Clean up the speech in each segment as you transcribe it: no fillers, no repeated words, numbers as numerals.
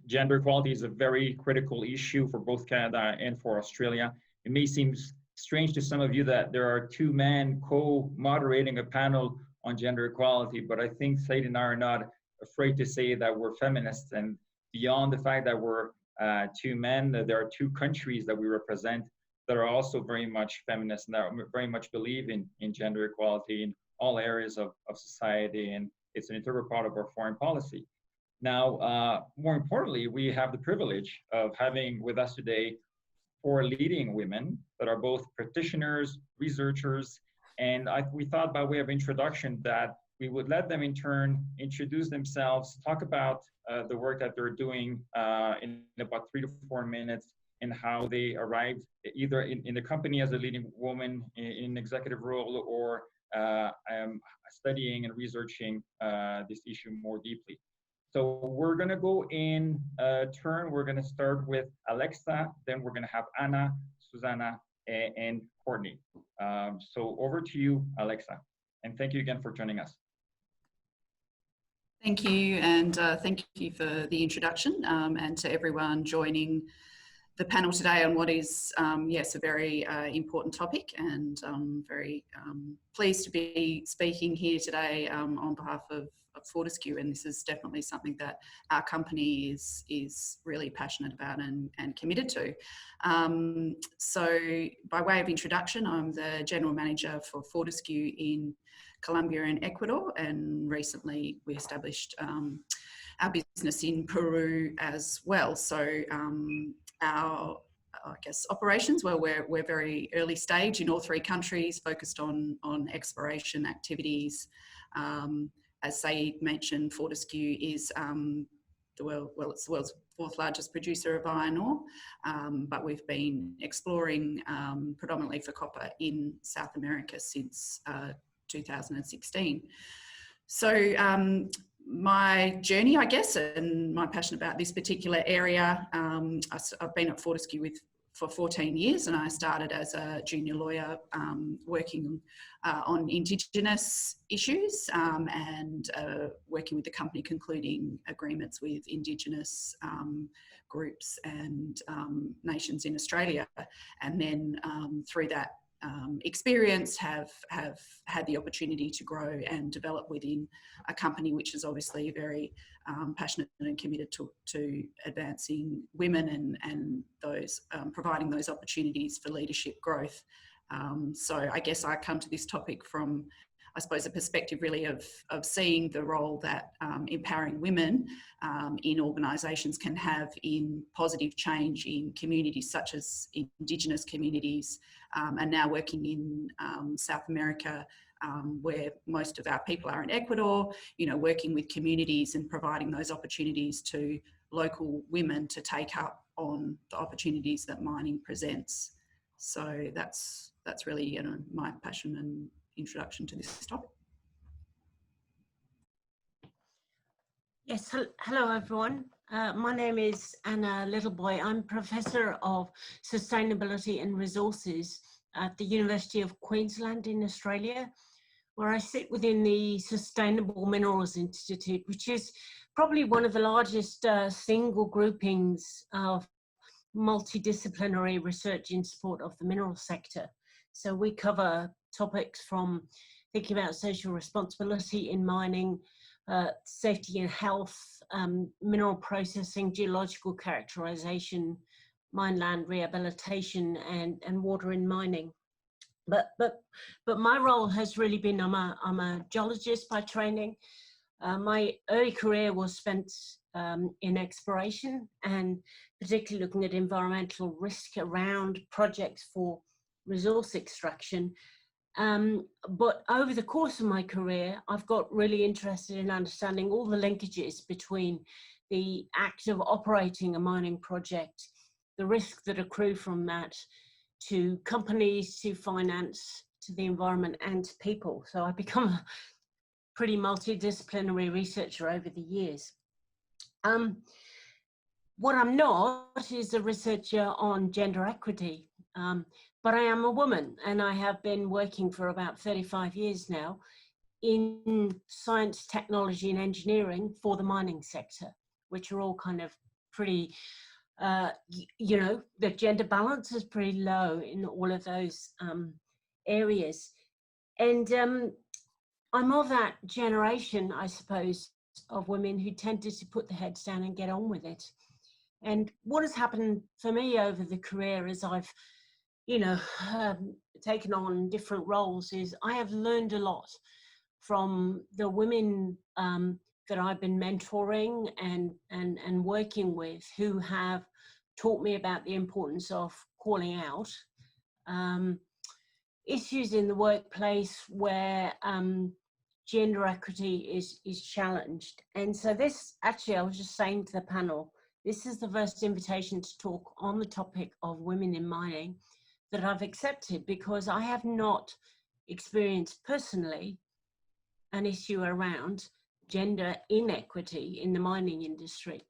gender equality is a very critical issue for both Canada and for Australia. It may seem strange to some of you that there are two men co-moderating a panel on gender equality, but I think Said and I are not afraid to say that we're feminists, and beyond the fact that we're two men, there are two countries that we represent that are also very much feminist and that very much believe in gender equality in all areas of society, and it's an integral part of our foreign policy. Now, more importantly, we have the privilege of having with us today 4 leading women that are both practitioners, researchers, and we thought by way of introduction that we would let them in turn introduce themselves, talk about the work that they're doing in about 3 to 4 minutes, and how they arrived either in the company as a leading woman in an executive role or studying and researching this issue more deeply. So we're going to go in turn. We're going to start with Alexa, then we're going to have Anna, Susana, and Courtnay. So over to you, Alexa. And thank you again for joining us. Thank you, and thank you for the introduction, and to everyone joining the panel today on what is, yes, a very important topic, and very pleased to be speaking here today on behalf of Fortescue, and this is definitely something that our company is really passionate about and committed to. So by way of introduction, I'm the General Manager for Fortescue in Colombia and Ecuador, and recently we established our business in Peru as well. So our, I guess, operations, well, we're very early stage in all 3 countries, focused on exploration activities. As Said mentioned, Fortescue is it's the world's 4th largest producer of iron ore, but we've been exploring predominantly for copper in South America since 2016. So my journey, I guess, and my passion about this particular area, I've been at Fortescue for 14 years, and I started as a junior lawyer working on Indigenous issues and working with the company, concluding agreements with Indigenous groups and nations in Australia. And then through that experience have had the opportunity to grow and develop within a company which is obviously very passionate and committed to advancing women and those providing those opportunities for leadership growth. So I guess I come to this topic from, I suppose, a perspective really of seeing the role that empowering women in organisations can have in positive change in communities such as Indigenous communities, and now working in South America, where most of our people are in Ecuador, you know, working with communities and providing those opportunities to local women to take up on the opportunities that mining presents. So that's really, you know, my passion and introduction to this topic. Yes, hello everyone. My name is Anna Littleboy. I'm Professor of Sustainability and Resources at the University of Queensland in Australia, where I sit within the Sustainable Minerals Institute, which is probably one of the largest single groupings of multidisciplinary research in support of the mineral sector. So we cover topics from thinking about social responsibility in mining, safety and health, mineral processing, geological characterization, mine land rehabilitation, and water in mining. But my role has really been, I'm a geologist by training. My early career was spent in exploration, and particularly looking at environmental risk around projects for resource extraction. But over the course of my career, I've got really interested in understanding all the linkages between the act of operating a mining project, the risks that accrue from that, to companies, to finance, to the environment, and to people. So I've become a pretty multidisciplinary researcher over the years. What I'm not is a researcher on gender equity, but I am a woman, and I have been working for about 35 years now in science, technology, and engineering for the mining sector, which are all kind of pretty, you know, the gender balance is pretty low in all of those areas. And I'm of that generation, I suppose, of women who tended to put their heads down and get on with it. And what has happened for me over the career as I've, you know, taken on different roles is I have learned a lot from the women that I've been mentoring and working with, who have taught me about the importance of calling out issues in the workplace where gender equity is challenged. And so this, actually, I was just saying to the panel, this is the first invitation to talk on the topic of women in mining that I've accepted, because I have not experienced personally an issue around gender inequity in the mining industry.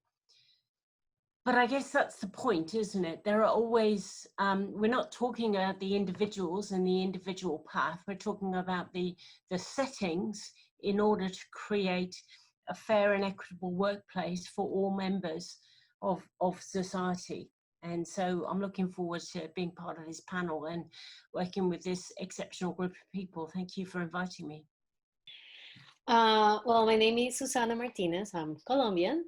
But I guess that's the point, isn't it? There are always, we're not talking about the individuals and the individual path, we're talking about the settings in order to create a fair and equitable workplace for all members of society. And so I'm looking forward to being part of this panel and working with this exceptional group of people. Thank you for inviting me. Well, my name is Susana Martinez. I'm Colombian.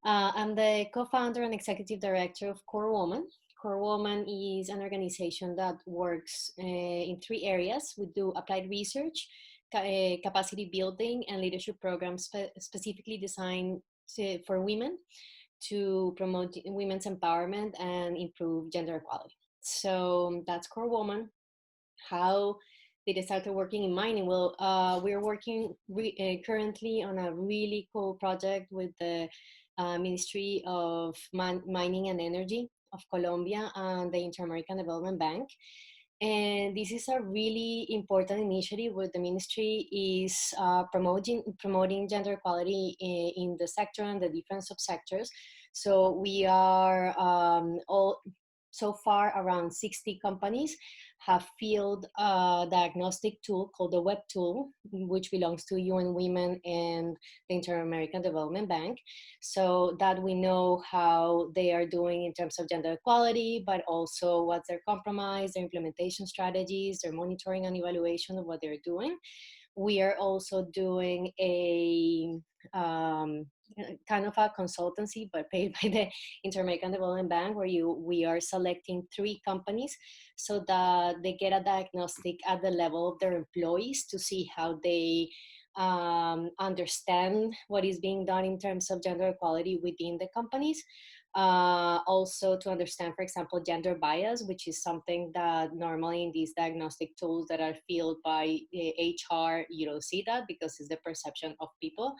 I'm the co-founder and executive director of CoreWomen. CoreWomen is an organization that works in 3 areas. We do applied research, capacity building, and leadership programs specifically designed for women to promote women's empowerment and improve gender equality. So that's CoreWomen. How they started working in mining? Well, we're working currently on a really cool project with the Ministry of Mining and Energy of Colombia and the Inter-American Development Bank. And this is a really important initiative where the ministry is promoting gender equality in the sector and the different subsectors. So we are so far around 60 companies have filled a diagnostic tool called the WEB tool, which belongs to UN Women and the Inter-American Development Bank, so that we know how they are doing in terms of gender equality, but also what's their compromise, their implementation strategies, their monitoring and evaluation of what they're doing. We are also doing a kind of a consultancy, but paid by the Inter-American Development Bank, where we are selecting 3 companies so that they get a diagnostic at the level of their employees to see how they understand what is being done in terms of gender equality within the companies. Also to understand, for example, gender bias, which is something that normally in these diagnostic tools that are filled by HR, you don't see that because it's the perception of people.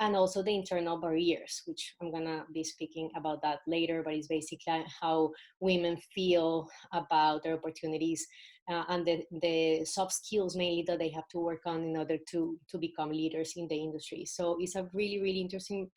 And also the internal barriers, which I'm gonna be speaking about that later, but it's basically how women feel about their opportunities and the soft skills mainly that they have to work on in order to become leaders in the industry. So it's a really, really interesting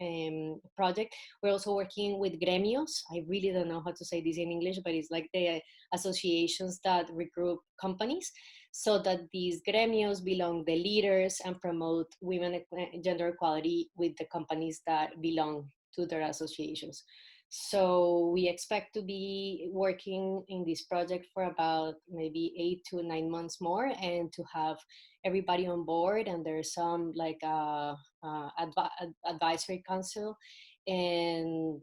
project. We're also working with gremios. I really don't know how to say this in English, but it's like the associations that regroup companies, so that these gremios belong the leaders and promote women gender equality with the companies that belong to their associations. So we expect to be working in this project for about maybe 8 to 9 months more, and to have everybody on board. And there's some like advisory council, and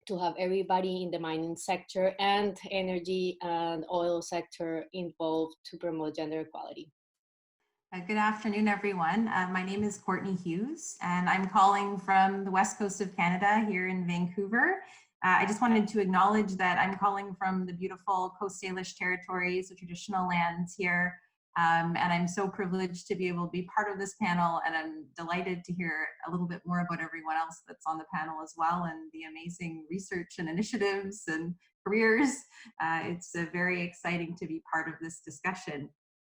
to have everybody in the mining sector and energy and oil sector involved to promote gender equality. Good afternoon, everyone. My name is Courtnay Hughes, and I'm calling from the west coast of Canada here in Vancouver. I just wanted to acknowledge that I'm calling from the beautiful Coast Salish territories, the traditional lands here, and I'm so privileged to be able to be part of this panel, and I'm delighted to hear a little bit more about everyone else that's on the panel as well, and the amazing research and initiatives and careers. It's very exciting to be part of this discussion.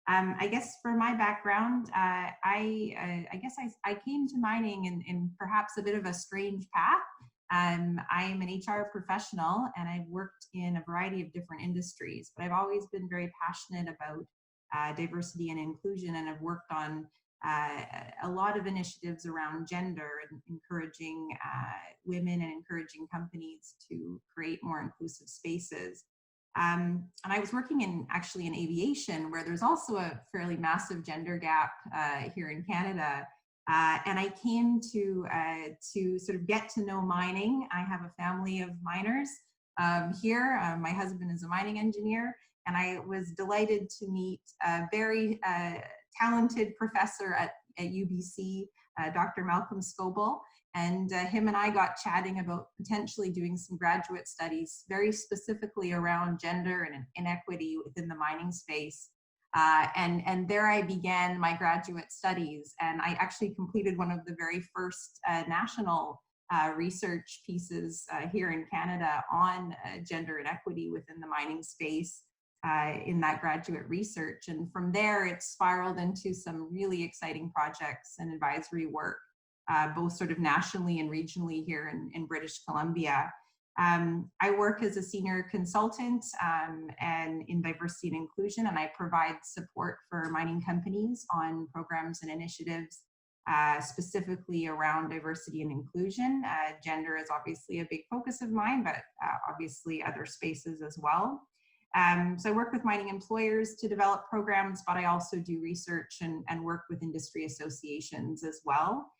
I guess for my background, I came to mining in perhaps a bit of a strange path. I'm an HR professional, and I've worked in a variety of different industries, but I've always been very passionate about diversity and inclusion, and I've worked on a lot of initiatives around gender and encouraging women and encouraging companies to create more inclusive spaces. And I was working actually in aviation, where there's also a fairly massive gender gap here in Canada. And I came to sort of get to know mining. I have a family of miners here. My husband is a mining engineer, and I was delighted to meet a very talented professor at UBC, Dr. Malcolm Scoble. And him and I got chatting about potentially doing some graduate studies very specifically around gender and inequity within the mining space. And there I began my graduate studies, and I actually completed one of the very first national research pieces here in Canada on gender inequity within the mining space in that graduate research. And from there, it spiraled into some really exciting projects and advisory work, both sort of nationally and regionally here in British Columbia. I work as a senior consultant and in diversity and inclusion, and I provide support for mining companies on programs and initiatives specifically around diversity and inclusion. Gender is obviously a big focus of mine, but obviously other spaces as well. So I work with mining employers to develop programs, but I also do research and work with industry associations as well.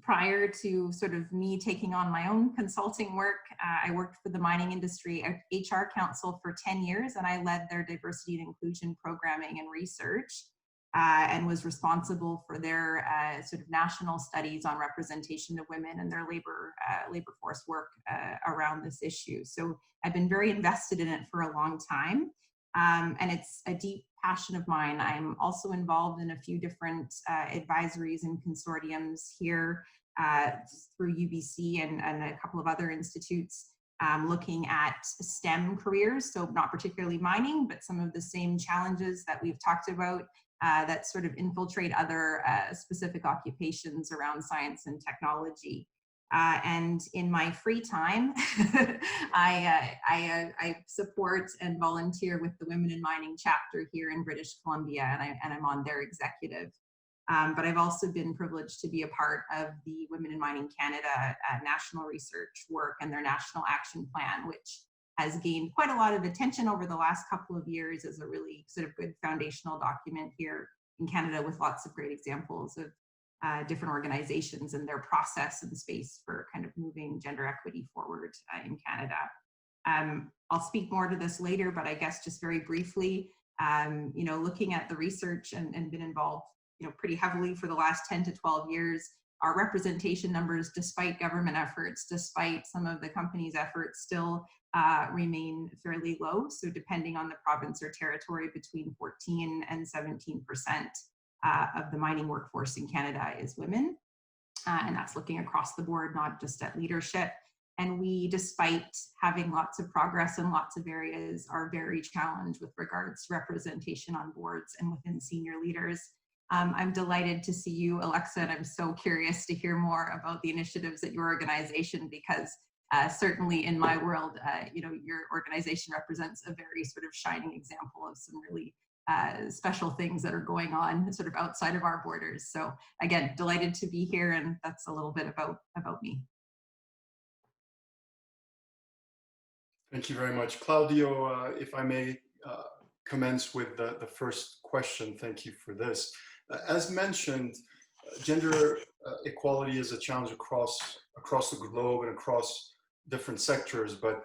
Prior to sort of me taking on my own consulting work, I worked for the Mining Industry HR Council for 10 years, and I led their diversity and inclusion programming and research, and was responsible for their sort of national studies on representation of women and their labor force work around this issue. So I've been very invested in it for a long time, and it's a deep passion of mine. I'm also involved in a few different advisories and consortiums here through UBC and a couple of other institutes, looking at STEM careers, so not particularly mining, but some of the same challenges that we've talked about that sort of infiltrate other specific occupations around science and technology. And in my free time, I support and volunteer with the Women in Mining chapter here in British Columbia, and I'm on their executive. But I've also been privileged to be a part of the Women in Mining Canada national research work and their national action plan, which has gained quite a lot of attention over the last couple of years as a really sort of good foundational document here in Canada, with lots of great examples of different organizations and their process and space for kind of moving gender equity forward in Canada. I'll speak more to this later, but I guess just very briefly, you know, looking at the research and been involved, you know, pretty heavily for the last 10 to 12 years, our representation numbers, despite government efforts, despite some of the companies' efforts, still remain fairly low. So depending on the province or territory, between 14 and 17% of the mining workforce in Canada is women. And that's looking across the board, not just at leadership. And we, despite having lots of progress in lots of areas, are very challenged with regards to representation on boards and within senior leaders. I'm delighted to see you, Alexa, and I'm so curious to hear more about the initiatives at your organization, because certainly in my world, you know, your organization represents a very sort of shining example of some really special things that are going on sort of outside of our borders. So again, delighted to be here, and that's a little bit about me. Thank you very much. Claudio, if I may commence with the first question. Thank you for this. As mentioned, gender equality is a challenge across the globe and across different sectors, but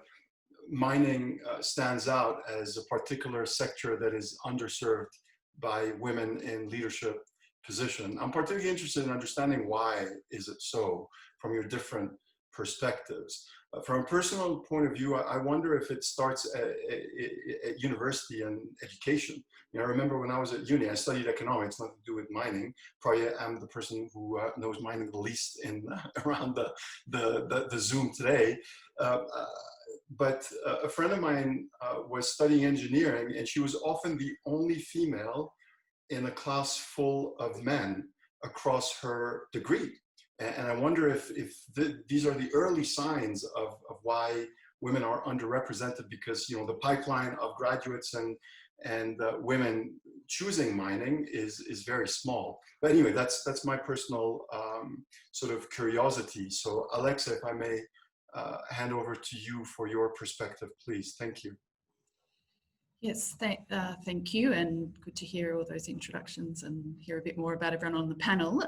mining stands out as a particular sector that is underserved by women in leadership position. I'm particularly interested in understanding why is it so from your different perspectives. From a personal point of view, I wonder if it starts at university and education. You know, I remember when I was at uni, I studied economics, nothing to do with mining. Probably I'm the person who knows mining the least in around the Zoom today. But a friend of mine was studying engineering, and she was often the only female in a class full of men across her degree. And I wonder if these are the early signs of why women are underrepresented, because, you know, the pipeline of graduates and women choosing mining is very small. But anyway, that's my personal sort of curiosity. So Alexa, if I may hand over to you for your perspective, please. Thank you. Yes, thank you, and good to hear all those introductions and hear a bit more about everyone on the panel.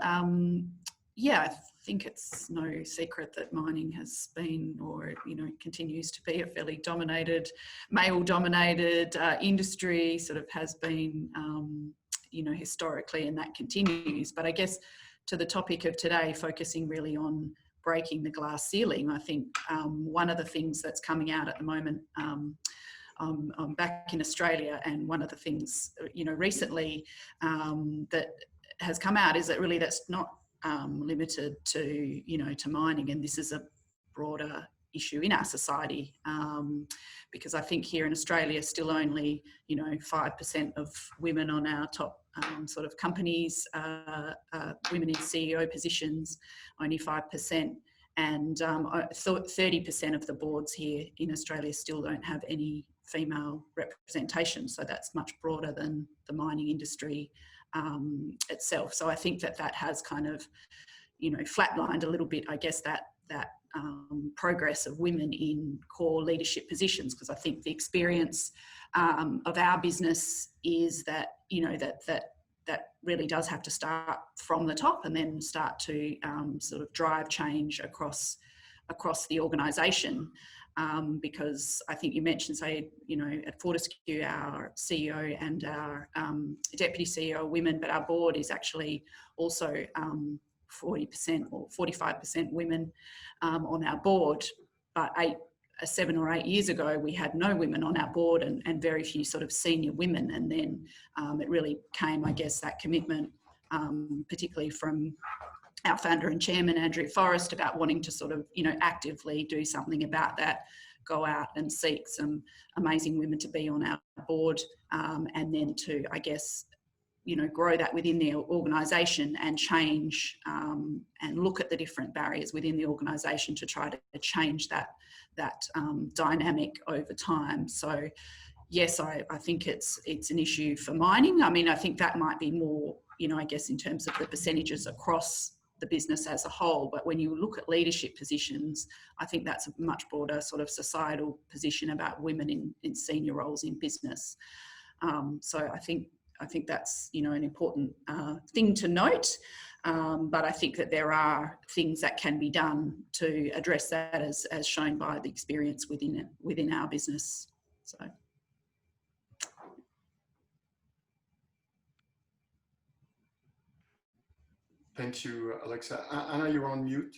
Yeah, I think it's no secret that mining has been, or continues to be, a fairly dominated, male-dominated industry. Sort of has been, historically, and that continues. But I guess to the topic of today, focusing really on breaking the glass ceiling, I think one of the things that's coming out at the moment. I'm back in Australia, and one of the things recently that has come out is that really that's not limited to to mining, and this is a broader issue in our society, because I think here in Australia still only 5% of women on our top sort of companies, women in CEO positions, only 5%. And 30% of the boards here in Australia still don't have any female representation. So that's much broader than the mining industry itself. So I think that has kind of, flatlined a little bit, I guess, that progress of women in core leadership positions, because I think the experience of our business is that, that really does have to start from the top and then start to sort of drive change across the organisation. Because I think you mentioned, say, at Fortescue, our CEO and our deputy CEO are women, but our board is actually also 40% or 45% women on our board. But 7 or 8 years ago, we had no women on our board and very few sort of senior women. And then it really came, I guess, that commitment, particularly from our founder and chairman, Andrew Forrest, about wanting to sort of, actively do something about that, go out and seek some amazing women to be on our board, and then to, I guess, grow that within the organisation and change and look at the different barriers within the organisation to try to change that dynamic over time. So yes, I think it's an issue for mining. I mean, I think that might be more, I guess, in terms of the percentages across the business as a whole. But when you look at leadership positions, I think that's a much broader sort of societal position about women in senior roles in business. So I think that's, an important thing to note. But I think that there are things that can be done to address that, as shown by the experience within our business. So. Thank you, Alexa. Anna, you're on mute.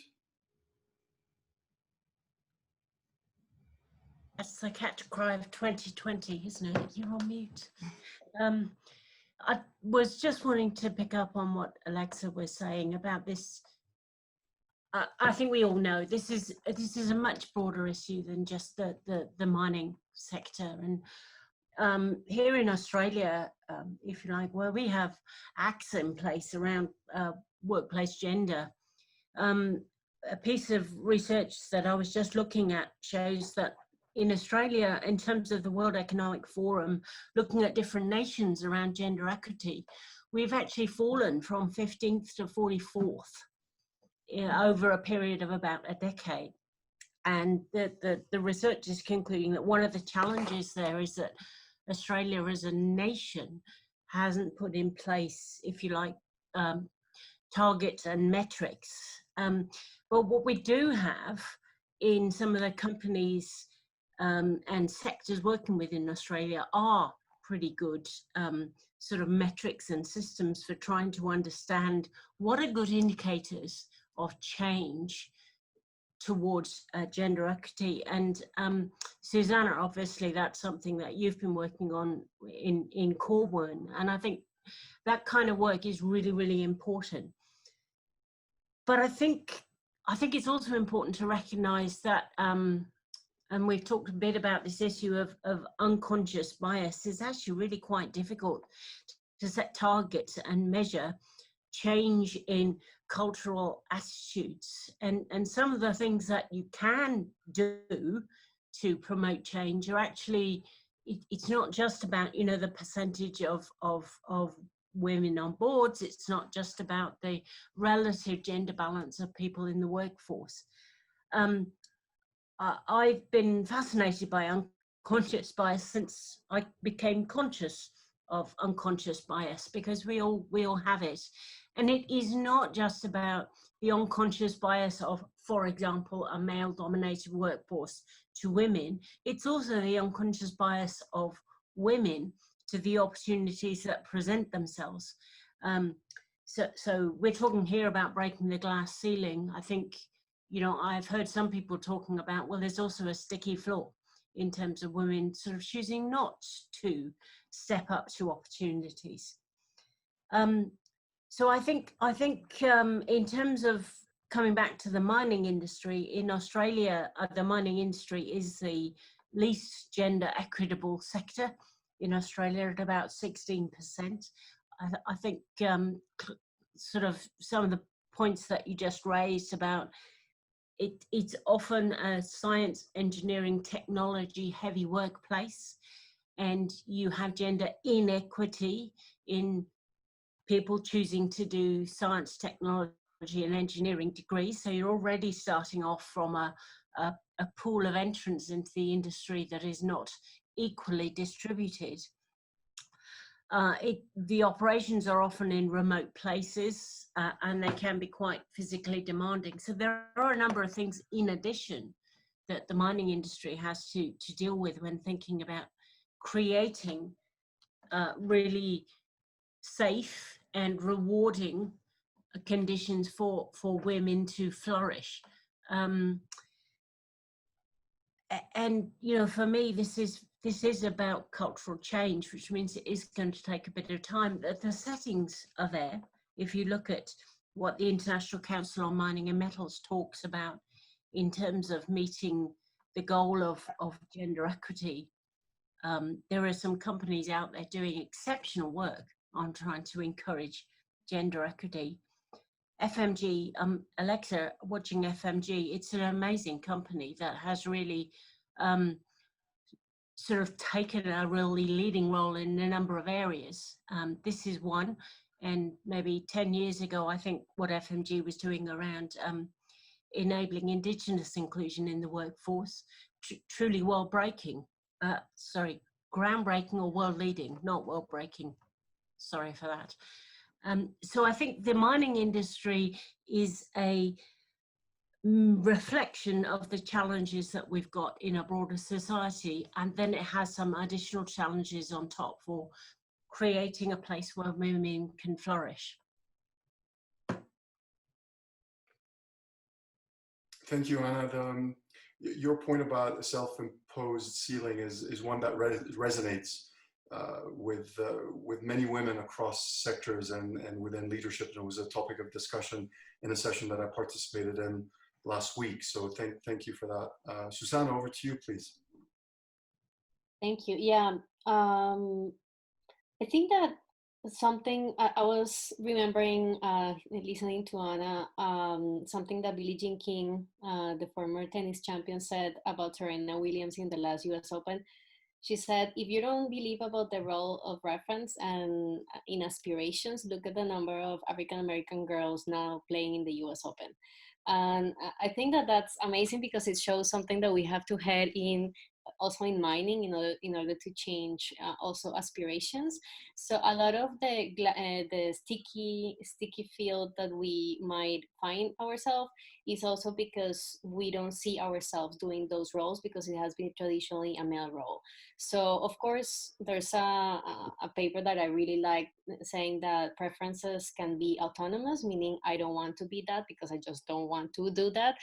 That's the catch cry of 2020, isn't it? You're on mute. I was just wanting to pick up on what Alexa was saying about this. I think we all know this is a much broader issue than just the mining sector. And here in Australia, if you like, where we have acts in place around workplace gender, a piece of research that I was just looking at shows that in Australia, in terms of the World Economic Forum, looking at different nations around gender equity, we've actually fallen from 15th to 44th over a period of about a decade. And the research is concluding that one of the challenges there is that Australia as a nation hasn't put in place, if you like, targets and metrics. But what we do have in some of the companies and sectors working within Australia are pretty good sort of metrics and systems for trying to understand what are good indicators of change towards gender equity. And Susana, obviously that's something that you've been working on in CoreWomen, and I think that kind of work is really, really important. But I think it's also important to recognize that, and we've talked a bit about this issue of unconscious bias, is actually really quite difficult to set targets and measure change in cultural attitudes. And some of the things that you can do to promote change are actually it's not just about, you know, the percentage of women on boards. It's not just about the relative gender balance of people in the workforce. I've been fascinated by unconscious bias since I became conscious of unconscious bias, because we all have it. And it is not just about the unconscious bias of, for example, a male-dominated workforce to women. It's also the unconscious bias of women to the opportunities that present themselves. So we're talking here about breaking the glass ceiling. I think, you know, I've heard some people talking about, well, there's also a sticky floor in terms of women sort of choosing not to step up to opportunities. So I think in terms of coming back to the mining industry in Australia, the mining industry is the least gender equitable sector in Australia at about 16%. I think sort of some of the points that you just raised about it's often a science, engineering, technology heavy workplace, and you have gender inequity in people choosing to do science, technology and engineering degrees. So you're already starting off from a pool of entrants into the industry that is not equally distributed. The operations are often in remote places and they can be quite physically demanding. So there are a number of things in addition that the mining industry has to deal with when thinking about creating really safe and rewarding conditions for women to flourish. And you know, for me, this is about cultural change, which means it is going to take a bit of time. The settings are there. If you look at what the International Council on Mining and Metals talks about in terms of meeting the goal of gender equity, there are some companies out there doing exceptional work on trying to encourage gender equity. FMG, Alexa, watching FMG, it's an amazing company that has really sort of taken a really leading role in a number of areas. This is one, and maybe 10 years ago, I think what FMG was doing around enabling Indigenous inclusion in the workforce, truly world-breaking, groundbreaking or world-leading, not world-breaking, sorry for that. So I think the mining industry is a reflection of the challenges that we've got in a broader society, and then it has some additional challenges on top for creating a place where women can flourish. Thank you, Anna. Your point about a self-imposed ceiling is one that resonates with many women across sectors and within leadership. It was a topic of discussion in a session that I participated in last week. So thank you for that. Susana, over to you, please. Thank you. Yeah, I think that something I was remembering listening to Anna, something that Billie Jean King, the former tennis champion, said about Serena Williams in the last US Open. She said, if you don't believe about the role of reference and in aspirations, look at the number of African-American girls now playing in the US Open. And I think that that's amazing because it shows something that we have to head in also in mining in order to change also aspirations. So a lot of the sticky field that we might find ourselves is also because we don't see ourselves doing those roles because it has been traditionally a male role. So of course there's a paper that I really like saying that preferences can be autonomous, meaning I don't want to be that because I just don't want to do that.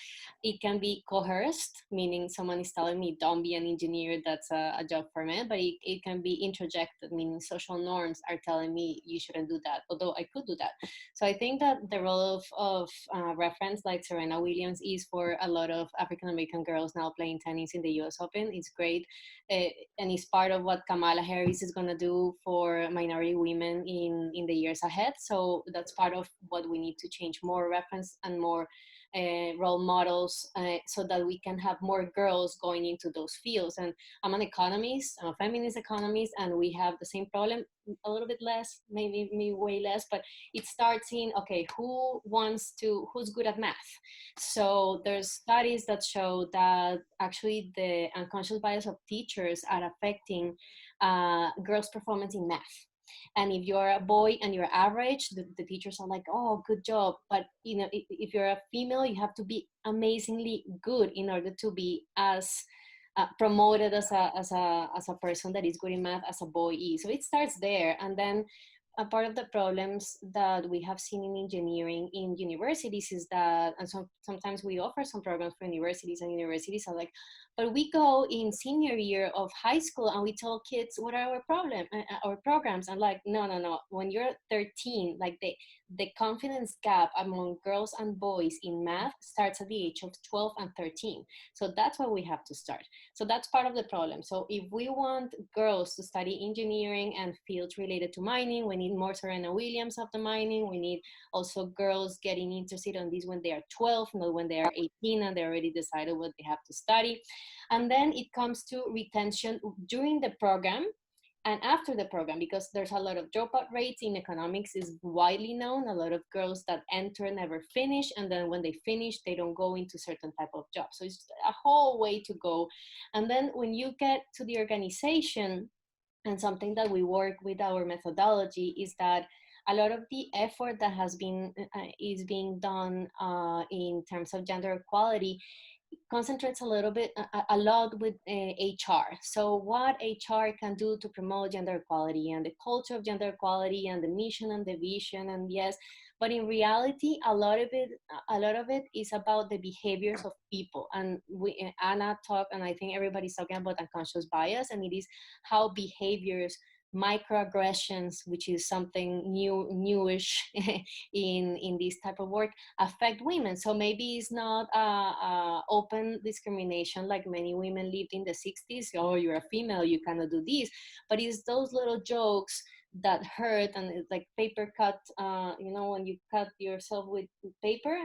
It can be coerced, meaning someone is telling me don't be an engineer, that's a job for men, but it can be introjected, meaning social norms are telling me you shouldn't do that, although I could do that. So I think that the role of reference like Serena Williams is for a lot of African American girls now playing tennis in the US Open. It's great, and it's part of what Kamala Harris is going to do for minority women in the years ahead. So that's part of what we need to change, more reference and more role models so that we can have more girls going into those fields. And I'm an economist, I'm a feminist economist, and we have the same problem, a little bit less, maybe way less, but it starts in, okay, who's good at math? So there's studies that show that actually the unconscious bias of teachers are affecting girls' performance in math. And if you're a boy and you're average, the teachers are like, oh, good job. But you know, if you're a female, you have to be amazingly good in order to be as promoted as a person that is good in math as a boy is. So it starts there. And then a part of the problems that we have seen in engineering in universities is that, and sometimes we offer some programs for universities, and universities are like, but we go in senior year of high school and we tell kids what are our programs. And like, no. When you're 13, like the confidence gap among girls and boys in math starts at the age of 12 and 13. So that's where we have to start. So that's part of the problem. So if we want girls to study engineering and fields related to mining, we need more Serena Williams of the mining. We need also girls getting interested in this when they are 12, not when they are 18 and they already decided what they have to study. And then it comes to retention during the program and after the program, because there's a lot of dropout rates in economics is widely known. A lot of girls that enter never finish, and then when they finish, they don't go into certain type of job. So it's a whole way to go. And then when you get to the organization, and something that we work with our methodology is that a lot of the effort that has been is being done in terms of gender equality concentrates a lot with HR. So what HR can do to promote gender equality and the culture of gender equality and the mission and the vision, and yes, but in reality, a lot of it is about the behaviors of people. And Anna talked, and I think everybody's talking about unconscious bias, and it is how behaviors, microaggressions, which is something newish in this type of work, affect women. So maybe it's not open discrimination like many women lived in the 60s. Oh, you're a female, you cannot do this. But it's those little jokes that hurt, and it's like paper cut, when you cut yourself with paper.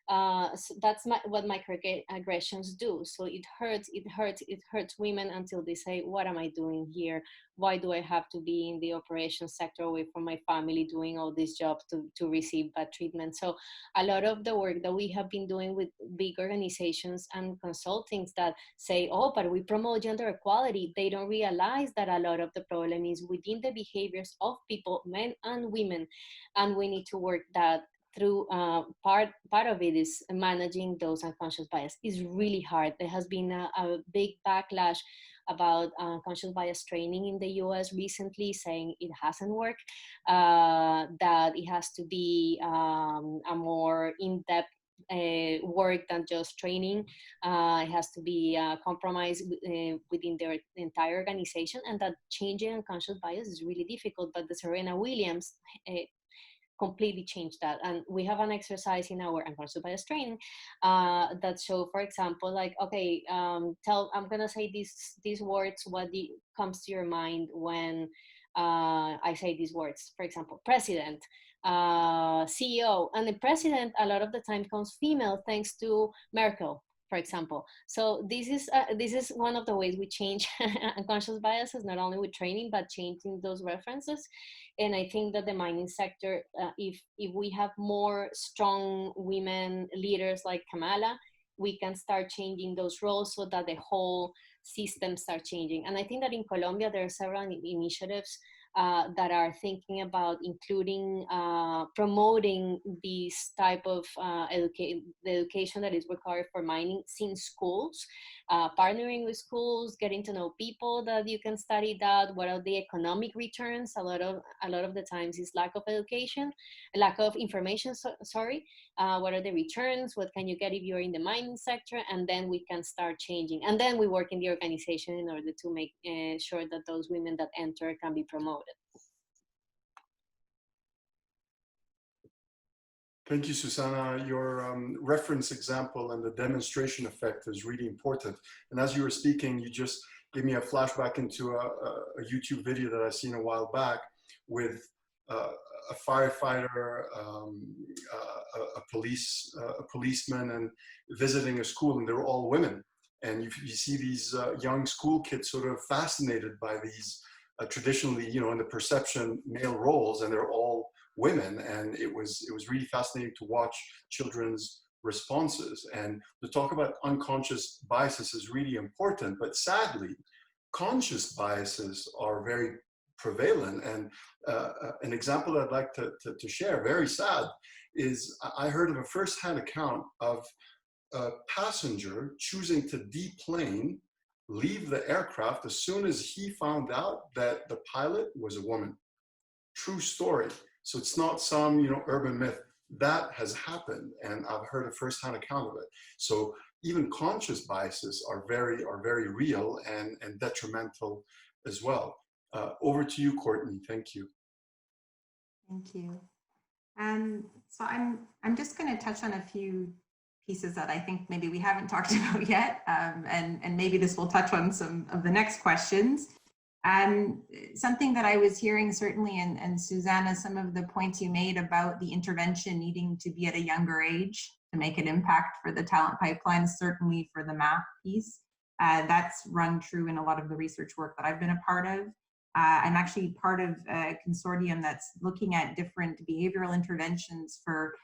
So that's what microaggressions do. So it hurts women until they say, what am I doing here? Why do I have to be in the operations sector away from my family doing all these jobs to receive bad treatment? So a lot of the work that we have been doing with big organizations and consultings that say, oh, but we promote gender equality, they don't realize that a lot of the problem is within the behaviors of people, men and women, and we need to work that through. Part of it is managing those unconscious bias. Is really hard. There has been a big backlash about unconscious bias training in the US recently, saying it hasn't worked, that it has to be a more in-depth work than just training. It has to be compromised within their entire organization, and that changing unconscious bias is really difficult. But the Serena Williams completely changed that. And we have an exercise in our unconscious bias training that show, for example, like, okay, I'm gonna say these words, what comes to your mind when I say these words? For example, president, CEO, and the president a lot of the time comes female thanks to Merkel, for example. So this is one of the ways we change unconscious biases, not only with training, but changing those references. And I think that the mining sector, if we have more strong women leaders like Kamala, we can start changing those roles so that the whole system starts changing. And I think that in Colombia, there are several initiatives that are thinking about including, promoting this type of the education that is required for mining since schools, partnering with schools, getting to know people that you can study that. What are the economic returns? A lot of the times is lack of education, lack of information. What are the returns? What can you get if you're in the mining sector? And then we can start changing. And then we work in the organization in order to make sure that those women that enter can be promoted. Thank you, Susana. Your reference example and the demonstration effect is really important. And as you were speaking, you just gave me a flashback into a YouTube video that I seen a while back with a firefighter, a policeman, and visiting a school, and they're all women. And you see these young school kids sort of fascinated by these traditionally, in the perception, male roles, and they're all women. And it was really fascinating to watch children's responses. And to talk about unconscious biases is really important, but sadly, conscious biases are very prevalent. And an example I'd like to share, very sad, is I heard of a first-hand account of a passenger choosing to deplane, leave the aircraft as soon as he found out that the pilot was a woman. True story. So it's not some, urban myth. That has happened, and I've heard a first-hand account of it. So even conscious biases are very real and detrimental as well. Over to you, Courtnay. Thank you. Thank you. So I'm just going to touch on a few pieces that I think maybe we haven't talked about yet, and maybe this will touch on some of the next questions. Something that I was hearing certainly, and Susana, some of the points you made about the intervention needing to be at a younger age to make an impact for the talent pipeline, certainly for the math piece. That's rung true in a lot of the research work that I've been a part of. I'm actually part of a consortium that's looking at different behavioral interventions for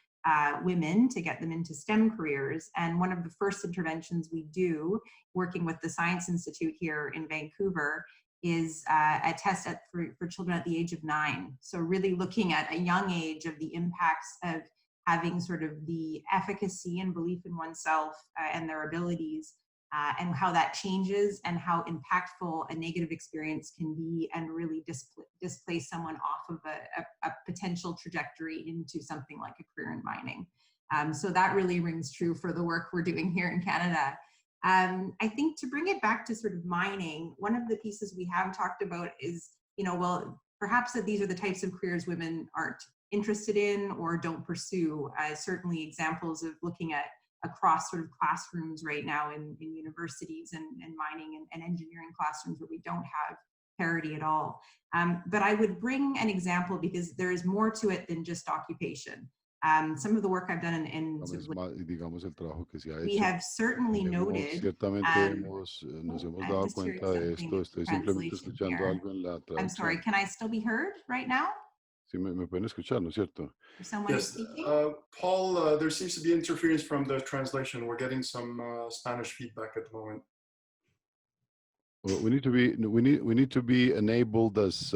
women to get them into STEM careers. And one of the first interventions we do, working with the Science Institute here in Vancouver, is a test for children at the age of 9. So really looking at a young age of the impacts of having sort of the efficacy and belief in oneself and their abilities, and how that changes and how impactful a negative experience can be, and really displace someone off of a potential trajectory into something like a career in mining. So that really rings true for the work we're doing here in Canada. I think to bring it back to sort of mining, one of the pieces we have talked about is, well, perhaps that these are the types of careers women aren't interested in or don't pursue. Certainly examples of looking at across sort of classrooms right now in universities and mining and engineering classrooms where we don't have parity at all. But I would bring an example because there is more to it than just occupation. Some of the work I've done in sort of, we have certainly noted, Nos hemos dado cuenta de esto. Estoy simplemente escuchando algo en la traducción. I'm sorry, can I still be heard right now? Sí, me pueden escuchar, ¿no es cierto? Yes, Paul, there seems to be interference from the translation. We're getting some Spanish feedback at the moment. Well, we need to be enabled as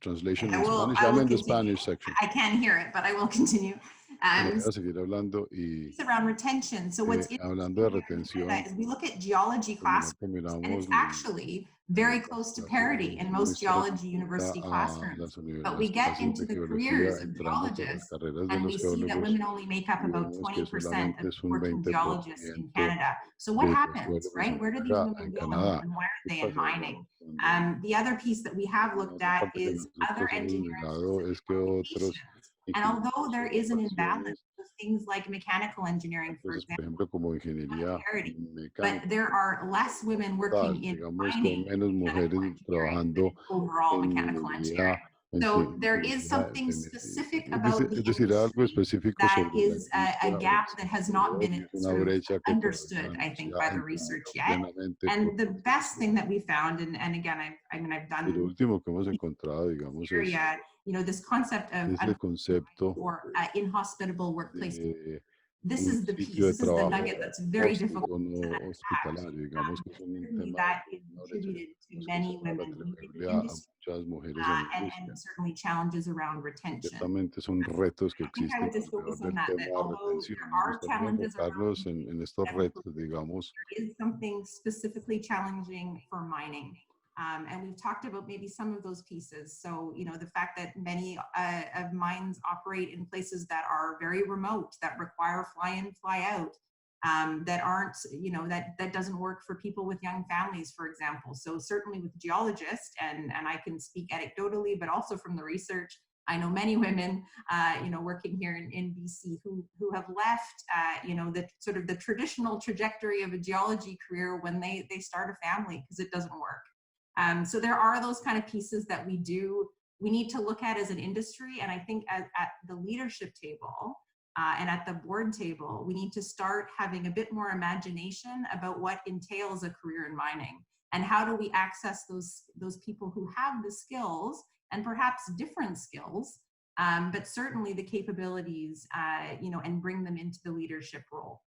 translation in Spanish. I'm in the Spanish section. I can't hear it, but I will continue. Seguir hablando y it's around retention. So what's hablando de retención, is we look at geology classrooms, and it's actually very close to parity in most geology university classrooms. But we get into the careers of geologists, and we see that women only make up about 20% of working geologists in Canada. So what happens, right? Where do these women go, and why are they in mining? The other piece that we have looked at is other engineering applications. And although there is an imbalance of things like mechanical engineering, for example, parity, but there are less women working in mining overall mechanical engineering. So there is something specific about the industry that is a gap that has not been sort of understood, I think, by the research yet. And the best thing that we found, and again, I've done this concept of or inhospitable workplace. This is the piece, this is the nugget that's very difficult to unpack. That is attributed to many women leaving the industry, and certainly challenges around retention. I think I would just focus on that although there are challenges around there is something specifically challenging for mining. And we've talked about maybe some of those pieces. So, the fact that many of mines operate in places that are very remote, that require fly in, fly out, that aren't, that doesn't work for people with young families, for example. So certainly with geologists, and I can speak anecdotally, but also from the research, I know many women, working here in BC who have left, the sort of the traditional trajectory of a geology career when they start a family because it doesn't work. So there are those kind of pieces that we do we need to look at as an industry. And I think at the leadership table and at the board table, we need to start having a bit more imagination about what entails a career in mining, and how do we access those people who have the skills, and perhaps different skills, but certainly the capabilities, you know, and bring them into the leadership role.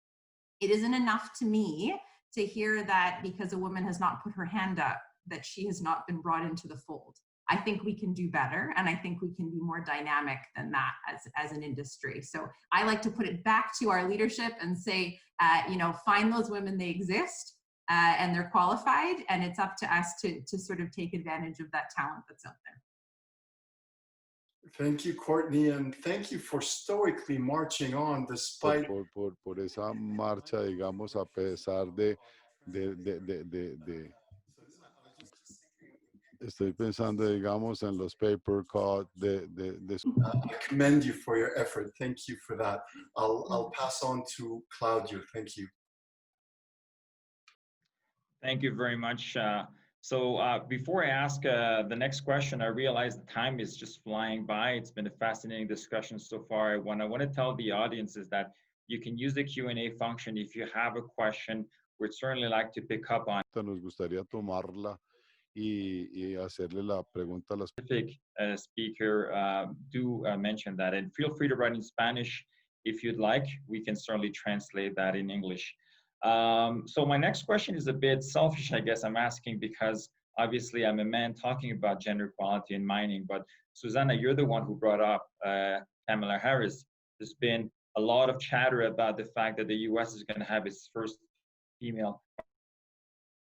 It isn't enough to me to hear that because a woman has not put her hand up, that she has not been brought into the fold. I think we can do better, and I think we can be more dynamic than that as an industry. So I like to put it back to our leadership and say, you know, find those women, they exist, and they're qualified, and it's up to us to sort of take advantage of that talent that's out there. Thank you, Courtney, and thank you for stoically marching on despite... Por esa marcha, digamos, a pesar de estoy pensando, digamos, en los paper cut I commend you for your effort. Thank you for that. I'll pass on to Claudio. Thank you. Thank you very much. So before I ask the next question, I realize the time is just flying by. It's been a fascinating discussion so far. What I want to tell the audience is that you can use the Q&A function if you have a question. We'd certainly like to pick up on. Nos gustaría tomarla y hacerle la pregunta a las specific speaker. Do mention that, and feel free to write in Spanish if you'd like. We can certainly translate that in English. So my next question is a bit selfish, I guess. I'm asking because obviously I'm a man talking about gender equality in mining, but Susana, you're the one who brought up Kamala Harris. There's been a lot of chatter about the fact that the US is going to have its first female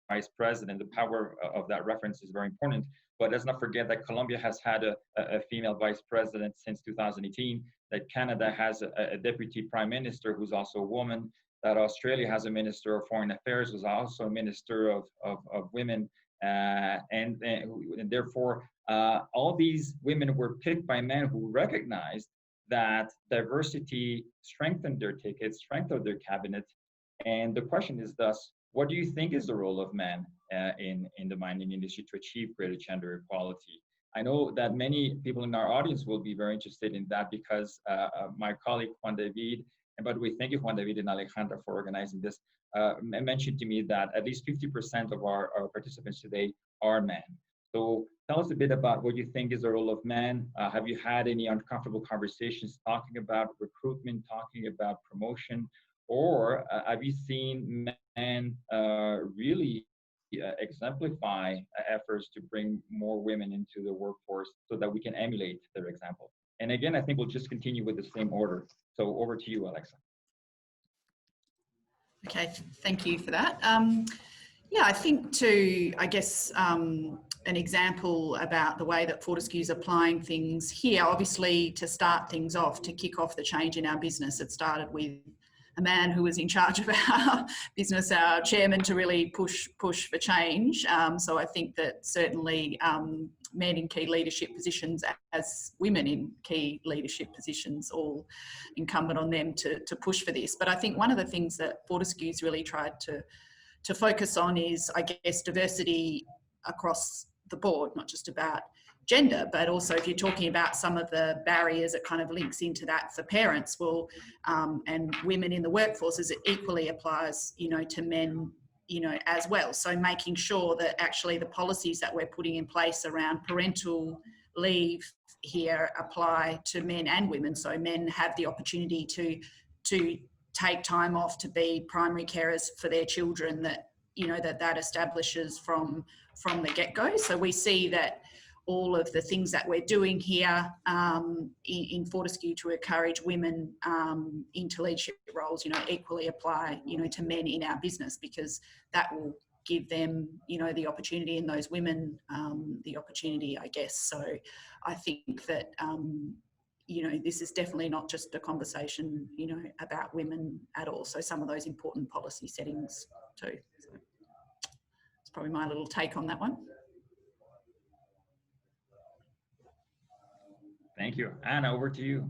vice president. The power of that reference is very important, but let's not forget that Colombia has had a female vice president since 2018, that Canada has a deputy prime minister who's also a woman, that Australia has a minister of foreign affairs who's also a minister of women, and therefore all these women were picked by men who recognized that diversity strengthened their ticket, strengthened their cabinet. And the question is thus, what do you think is the role of men in the mining industry to achieve greater gender equality? I know that many people in our audience will be very interested in that because my colleague Juan David, and by the way, thank you Juan David and Alejandra for organizing this, mentioned to me that at least 50% of our participants today are men. So tell us a bit about what you think is the role of men. Have you had any uncomfortable conversations talking about recruitment, talking about promotion, or have you seen men really exemplify efforts to bring more women into the workforce so that we can emulate their example? And again, I think we'll just continue with the same order. So over to you, Alexa. Okay, thank you for that. Yeah, I think I guess, an example about the way that Fortescue is applying things here, obviously to start things off, to kick off the change in our business, it started with a man who was in charge of our business, our chairman, to really push for change. So I think that certainly men in key leadership positions as women in key leadership positions, all incumbent on them to push for this. But I think one of the things that Fortescue's really tried to focus on is, I guess, diversity across the board, not just about gender, but also if you're talking about some of the barriers, it kind of links into that for parents, well, and women in the workforce, as it equally applies, you know, to men, you know, as well. So making sure that actually the policies that we're putting in place around parental leave here apply to men and women. So men have the opportunity to take time off to be primary carers for their children, that, you know, that establishes from the get-go. So we see that all of the things that we're doing here in Fortescue to encourage women into leadership roles, you know, equally apply, you know, to men in our business, because that will give them, you know, the opportunity, and those women the opportunity, I guess. So I think that, you know, this is definitely not just a conversation, you know, about women at all. So some of those important policy settings too. So it's probably my little take on that one. Thank you. Anna, over to you.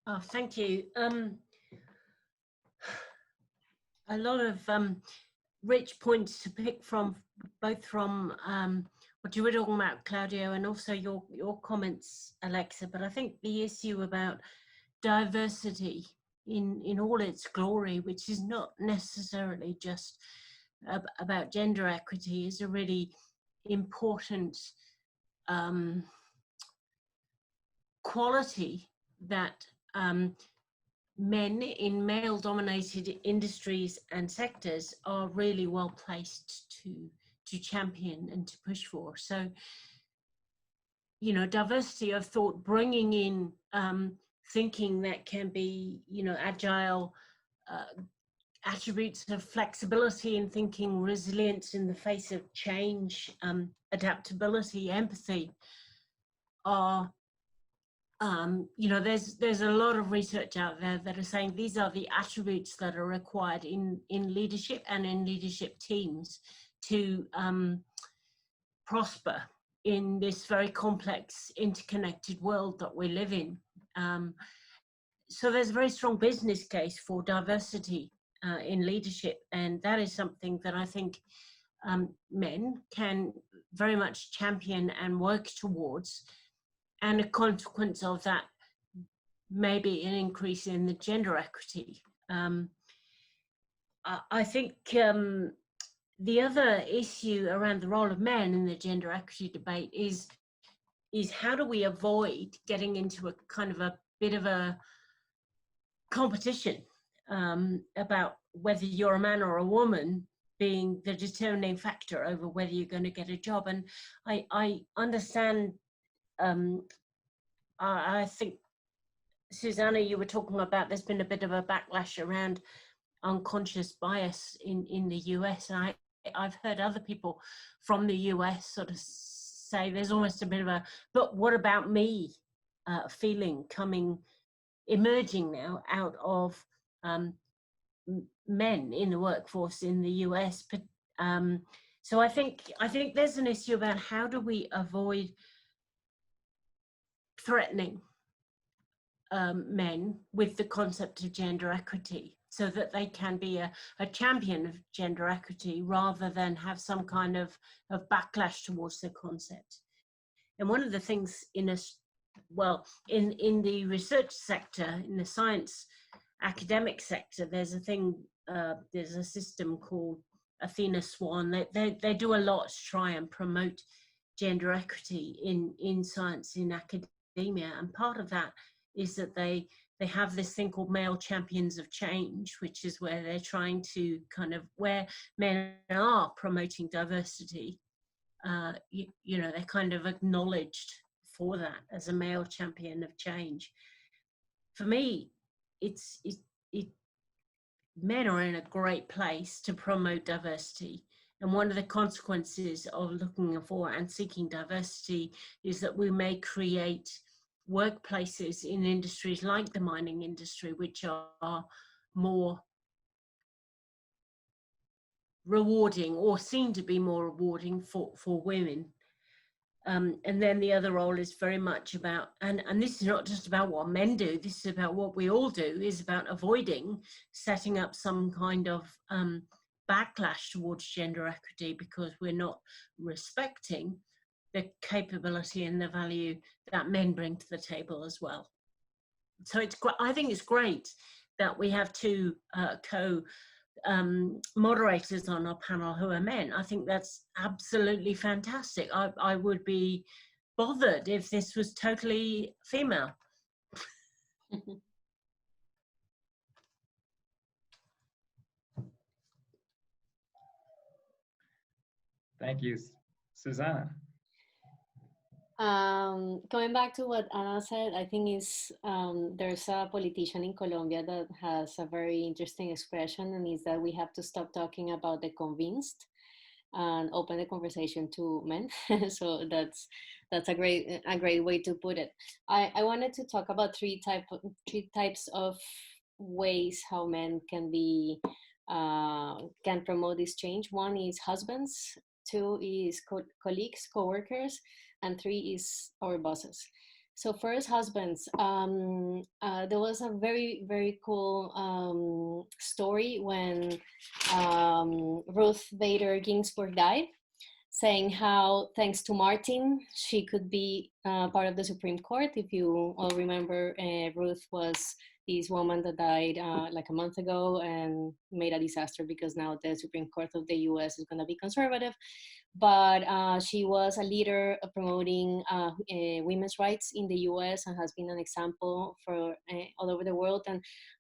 Oh, thank you. A lot of rich points to pick from, both from what you were talking about, Claudio, and also your comments, Alexa, but I think the issue about diversity in all its glory, which is not necessarily just about gender equity, is a really important quality that men in male-dominated industries and sectors are really well placed to champion and to push for. So, you know, diversity of thought, bringing in thinking that can be, you know, agile, attributes of flexibility in thinking, resilience in the face of change, adaptability, empathy are, you know, there's a lot of research out there that are saying these are the attributes that are required in leadership and in leadership teams to prosper in this very complex, interconnected world that we live in. So there's a very strong business case for diversity in leadership, and that is something that I think men can very much champion and work towards, and a consequence of that may be an increase in the gender equity. I think the other issue around the role of men in the gender equity debate is how do we avoid getting into a kind of a bit of a competition about whether you're a man or a woman being the determining factor over whether you're going to get a job. And I understand, I think, Susana, you were talking about there's been a bit of a backlash around unconscious bias in the US, and I've heard other people from the US sort of say there's almost a bit of a, but what about me feeling emerging now out of men in the workforce in the US. But, so I think there's an issue about how do we avoid threatening men with the concept of gender equity, so that they can be a champion of gender equity rather than have some kind of backlash towards the concept. And one of the things in the research sector, in the science academic sector, there's a thing, there's a system called Athena Swan. They do a lot to try and promote gender equity in science, in academia, and part of that is that they have this thing called male champions of change, which is where they're trying to kind of, where men are promoting diversity, you know, they're kind of acknowledged for that as a male champion of change. For me, men are in a great place to promote diversity. And one of the consequences of looking for and seeking diversity is that we may create workplaces in industries like the mining industry, which are more rewarding, or seem to be more rewarding for women. And then the other role is very much about, and this is not just about what men do, this is about what we all do, is about avoiding setting up some kind of backlash towards gender equity because we're not respecting the capability and the value that men bring to the table as well. So I think it's great that we have two moderators on our panel who are men. I think that's absolutely fantastic. I would be bothered if this was totally female. Thank you, Susana. Going back to what Anna said, I think there's a politician in Colombia that has a very interesting expression, and is that we have to stop talking about the convinced and open the conversation to men. So that's a great way to put it. I wanted to talk about three types of ways how men can promote this change. One is husbands, two is colleagues, co-workers, and three is our bosses. So first, husbands. There was a very, very cool story when Ruth Bader Ginsburg died. saying how thanks to Martin, she could be part of the Supreme Court. If you all remember, Ruth was this woman that died like a month ago and made a disaster because now the Supreme Court of the US is going to be conservative. But she was a leader of promoting women's rights in the US and has been an example for all over the world.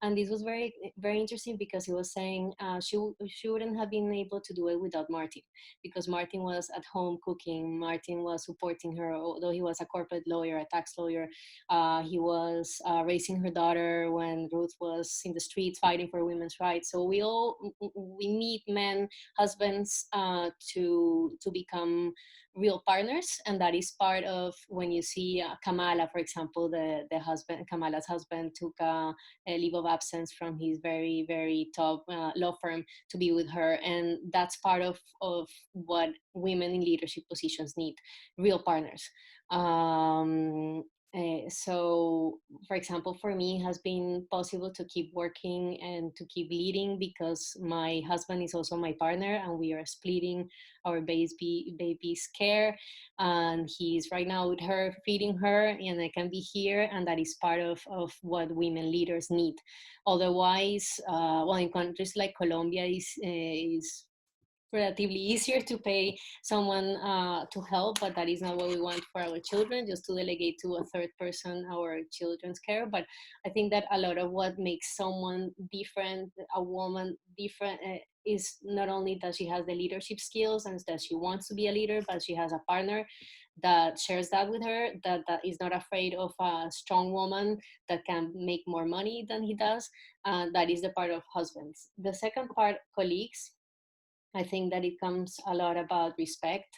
And this was very, very interesting because he was saying she wouldn't have been able to do it without Martin, because Martin was at home cooking. Martin was supporting her, although he was a corporate lawyer, a tax lawyer. He was raising her daughter when Ruth was in the streets fighting for women's rights. So we need men, husbands, to become real partners, and that is part of when you see Kamala, for example, Kamala's husband took a leave of absence from his very, very top law firm to be with her, and that's part of what women in leadership positions need, real partners. So, for example, for me, it has been possible to keep working and to keep leading because my husband is also my partner, and we are splitting our baby's care. And he's right now with her, feeding her, and I can be here, and that is part of what women leaders need. Otherwise, well, in countries like Colombia is relatively easier to pay someone to help, but that is not what we want for our children, just to delegate to a third person our children's care. But I think that a lot of what makes someone different, a woman different, is not only that she has the leadership skills and that she wants to be a leader, but she has a partner that shares that with her, that is not afraid of a strong woman that can make more money than he does. That is the part of husbands. The second part, colleagues. I think that it comes a lot about respect,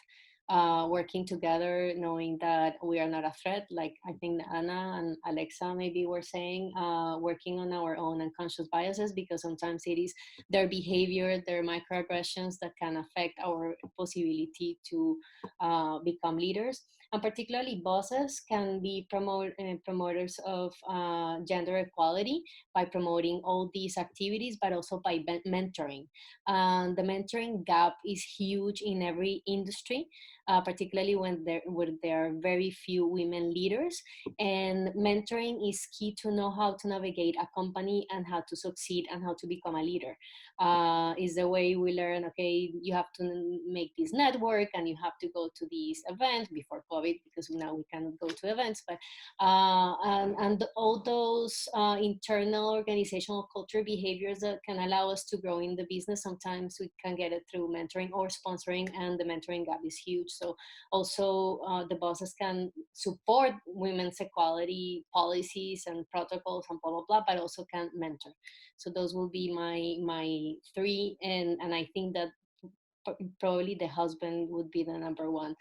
working together, knowing that we are not a threat, like I think Anna and Alexa maybe were saying, working on our own unconscious biases, because sometimes it is their behavior, their microaggressions that can affect our possibility to become leaders. And particularly bosses can be promoters of gender equality by promoting all these activities, but also by mentoring. The mentoring gap is huge in every industry, particularly when there are very few women leaders. And mentoring is key to know how to navigate a company and how to succeed and how to become a leader. Is the way we learn, okay, you have to make this network and you have to go to these events before COVID, because now we cannot go to events, but and all those internal organizational culture behaviors that can allow us to grow in the business, sometimes we can get it through mentoring or sponsoring, and the mentoring gap is huge. So also the bosses can support women's equality policies and protocols and blah, blah, blah, but also can mentor. So those will be my three. And I think that probably the husband would be the number one,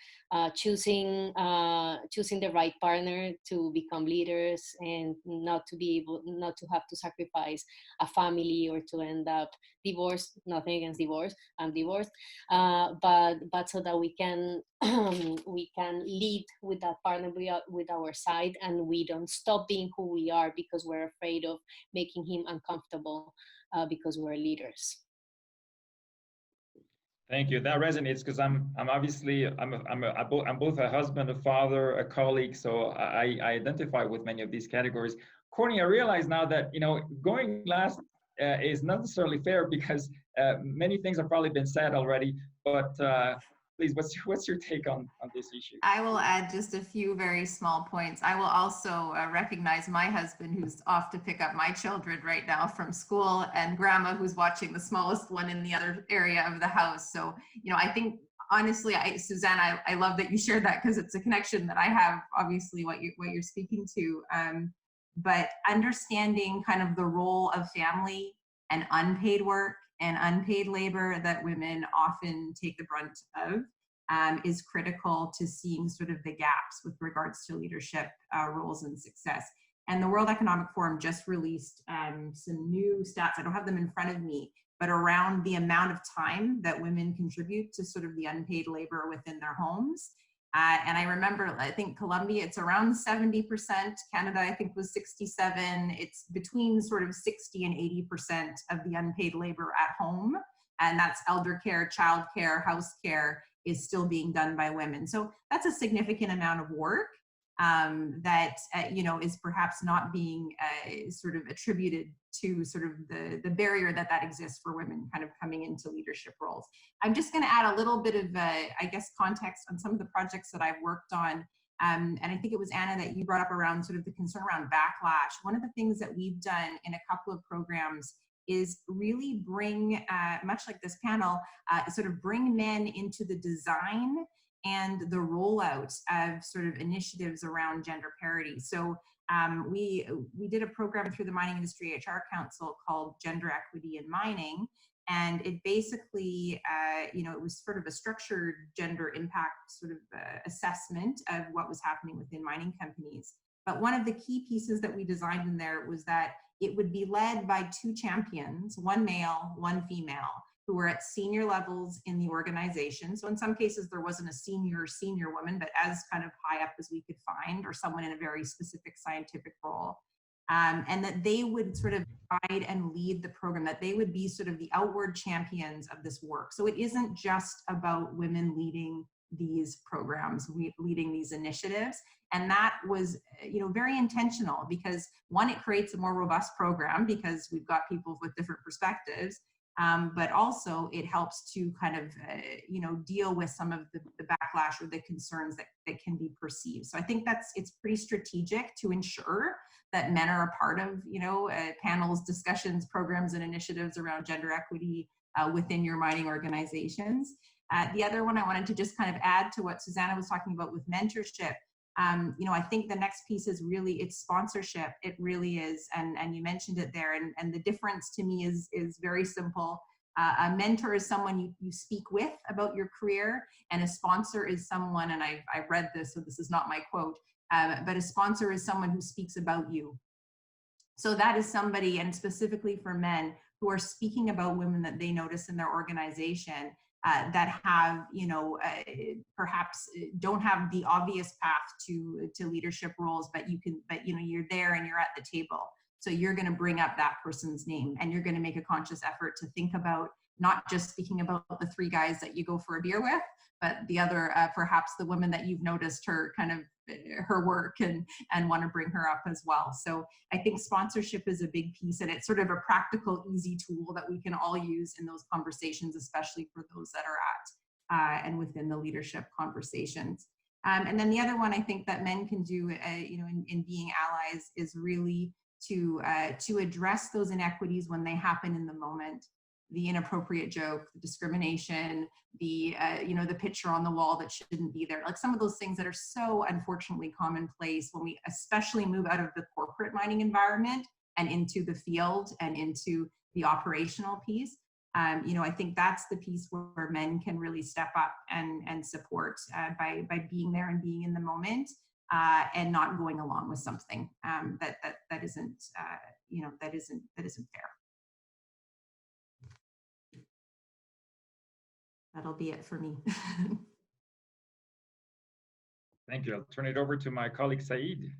choosing the right partner to become leaders, and not to have to sacrifice a family or to end up divorced. Nothing against divorce, I'm divorced, but so that we can we can lead with that partner with our side, and we don't stop being who we are because we're afraid of making him uncomfortable, because we're leaders. Thank you. That resonates because I'm both a husband, a father, a colleague. So I identify with many of these categories. Courtnay, I realize now that going last is not necessarily fair because many things have probably been said already. But please, what's your take on this issue? I will add just a few very small points. I will also recognize my husband, who's off to pick up my children right now from school, and grandma, who's watching the smallest one in the other area of the house. So, I think honestly, Susana, I love that you shared that, because it's a connection that I have, obviously, what you're speaking to. But understanding kind of the role of family and unpaid work and unpaid labor that women often take the brunt of is critical to seeing sort of the gaps with regards to leadership roles and success. And the World Economic Forum just released some new stats. I don't have them in front of me, but around the amount of time that women contribute to sort of the unpaid labor within their homes. And I remember, I think Colombia, it's around 70%. Canada, I think, was 67. It's between sort of 60 and 80% of the unpaid labor at home. And that's elder care, child care, house care. is still being done by women. So that's a significant amount of work that is perhaps not being sort of attributed to sort of the barrier that exists for women kind of coming into leadership roles. I'm just going to add a little bit of I guess context on some of the projects that I've worked on, and I think it was Anna that you brought up around sort of the concern around backlash. One of the things that we've done in a couple of programs is really bring, much like this panel, sort of bring men into the design and the rollout of sort of initiatives around gender parity. So we did a program through the Mining Industry HR Council called Gender Equity in Mining, and it basically, it was sort of a structured gender impact sort of assessment of what was happening within mining companies. But one of the key pieces that we designed in there was that it would be led by 2 champions, one male, one female, who were at senior levels in the organization. So in some cases, there wasn't a senior woman, but as kind of high up as we could find, or someone in a very specific scientific role. And that they would sort of guide and lead the program, that they would be sort of the outward champions of this work. So it isn't just about women leading these programs, leading these initiatives. And that was, very intentional, because one, it creates a more robust program because we've got people with different perspectives. But also it helps to kind of, deal with some of the backlash or the concerns that can be perceived. So I think it's pretty strategic to ensure that men are a part of, panels, discussions, programs, and initiatives around gender equity within your mining organizations. The other one I wanted to just kind of add to what Susana was talking about with mentorship. I think the next piece is really, it's sponsorship. It really is. And you mentioned it there. And the difference to me is very simple. A mentor is someone you speak with about your career, and a sponsor is someone, and I read this, so this is not my quote, but a sponsor is someone who speaks about you. So that is somebody, and specifically for men, who are speaking about women that they notice in their organization, that have, perhaps don't have the obvious path to leadership roles, but you're there and you're at the table. So you're going to bring up that person's name, and you're going to make a conscious effort to think about not just speaking about the 3 guys that you go for a beer with, but the other, perhaps the woman that you've noticed her work and want to bring her up as well. So I think sponsorship is a big piece, and it's sort of a practical, easy tool that we can all use in those conversations, especially for those that are at and within the leadership conversations. And then the other one I think that men can do, in being allies, is really to address those inequities when they happen in the moment. The inappropriate joke, the discrimination, the picture on the wall that shouldn't be there. Like some of those things that are so unfortunately commonplace when we especially move out of the corporate mining environment and into the field and into the operational piece. I think that's the piece where men can really step up and support by being there and being in the moment, and not going along with something that isn't fair. That'll be it for me. Thank you. I'll turn it over to my colleague Saeed.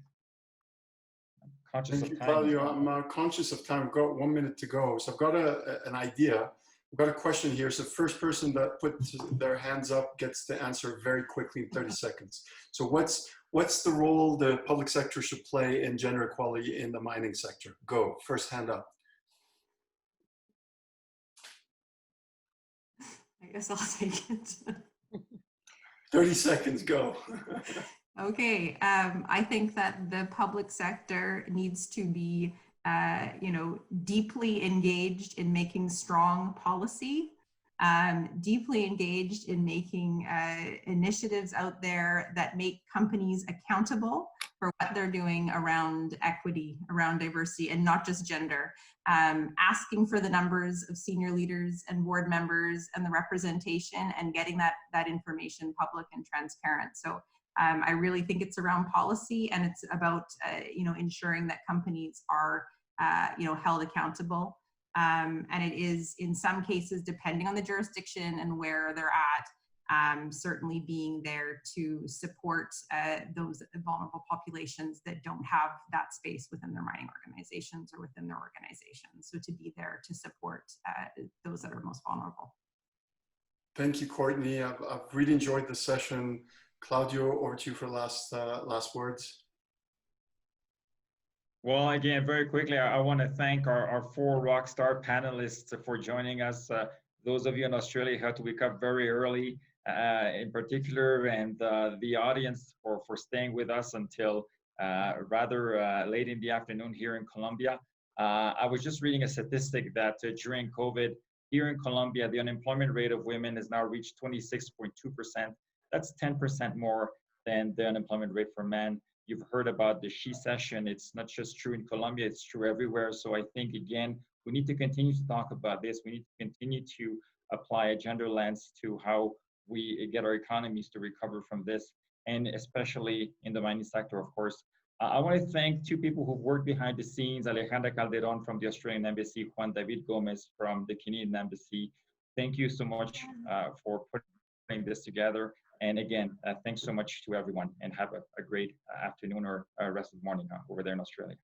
I'm conscious Thank of you, time. Claudio. I'm conscious of time. We've got 1 minute to go. So I've got an idea. We've got a question here. So the first person that puts their hands up gets to answer very quickly in 30 seconds. So what's the role the public sector should play in gender equality in the mining sector? Go, first hand up. I guess I'll take it. 30 seconds, go. Okay, I think that the public sector needs to be, deeply engaged in making strong policy, deeply engaged in making initiatives out there that make companies accountable for what they're doing around equity, around diversity, and not just gender. Asking for the numbers of senior leaders and board members and the representation, and getting that information public and transparent. So I really think it's around policy, and it's about ensuring that companies are held accountable. And it is, in some cases, depending on the jurisdiction and where they're at, certainly being there to support those vulnerable populations that don't have that space within their mining organizations or within their organizations. So to be there to support those that are most vulnerable. Thank you, Courtney. I've really enjoyed the session. Claudio, over to you for last words. Well, again, very quickly, I want to thank our 4 rockstar panelists for joining us. Those of you in Australia had to wake up very early, in particular, and the audience for staying with us until rather late in the afternoon here in Colombia. I was just reading a statistic that during COVID, here in Colombia, the unemployment rate of women has now reached 26.2%. That's 10% more than the unemployment rate for men. You've heard about the She Session. It's not just true in Colombia, it's true everywhere. So I think, again, we need to continue to talk about this. We need to continue to apply a gender lens to how we get our economies to recover from this, and especially in the mining sector, of course. I want to thank 2 people who worked behind the scenes, Alejandra Calderon from the Australian Embassy, Juan David Gomez from the Canadian Embassy. Thank you so much for putting this together. And again, thanks so much to everyone, and have a great afternoon or rest of the morning over there in Australia.